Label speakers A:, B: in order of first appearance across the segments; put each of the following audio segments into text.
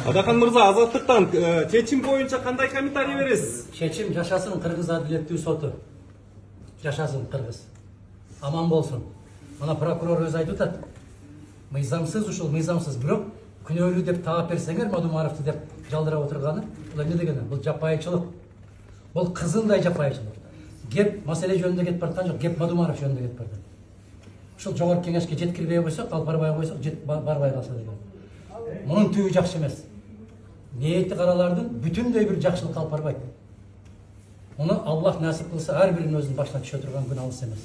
A: Адахан мырза, Азаттыктан чечим боюнча кандай комментарий бересиз?
B: Чечим жашасын Кыргыз адилеттүү соту. Жашасын Кыргыз. Аман болсун. Мына прокурор өзү айтып атат. Мыйзамсыз ушул мыйзамсыз, бирок күнөөлүү деп таап берсеңер Мадумаровду деп жалдырап отурганы, бул эмне дегени? Бул жапайычылык. Бул кызындай жапайычылык. Кеп маселе жөнүндө кетип бараткан жок, кеп Мадумаров жөнүндө кетип барды. Ушул жогорку кеңешке жеткирбей койсок, алып барбай койсок, барбай калса деген. Мунун түбү жакшы эмес. Ниети каралардын бүтүндөй бир жакшылык алып барбайт. Муну Аллах насип кылса, ар биринин өзүнүн башына түшө турган күн алыс эмес.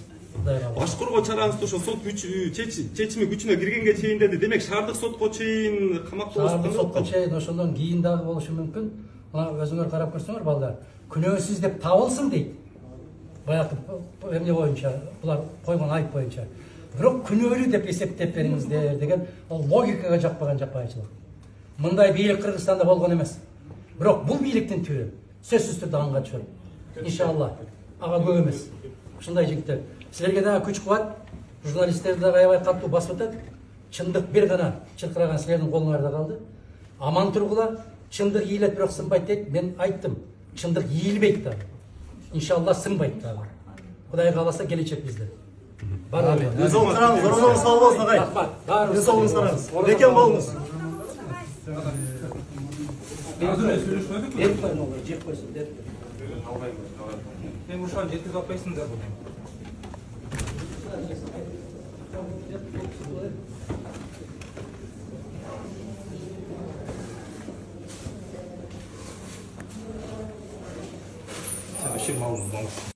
A: Башкорго чараңызды ошо сот чечими күчүнө киргенге чейин деди. Демек шаардык сотко чейин камакта болуп
B: шаардык сотко чейин ошондон кийин дагы болушу мүмкүн. Мына өзүңөр карап көрсөңөр балдар, күнөөсүз деп табылсын дейт. Баягы эмне боюнча, булар койгон айып боюнча. Бирок күнөөлүү деп эсептеп бериңиздер деген ал логикага жакпаган жапайычылык. Мындай бийлик Кыргызстанда болгон эмес. Бирок бул бийликтин түбү сөзсүз түрдө анга түшөт. Иншалла. Ага көп эмес. Ушундай жигиттер. Силерге дагы күч кубат, журналисттерди дагы аябай катуу басып атат. Чындык бир гана чыркыраган силердин колуңарда калды. Аман тургула, чындык ийилет бирок сынбайт дейт. Мен айттым, чындык ийилбейт дагы. Иншалла сынбайт дагы. Кудай кааласа келечек бизде. Бар эмне.
C: Денсаулыгыңыз караңыз, орозоңуз сау болсун агай. Денсаулыгыңыз караңыз. Бекем болуңуз.
B: Деп коймогой, жеп койсун деп.
D: Мен ушан жеткирип атпайсыңдар бул. Ишин мауыз.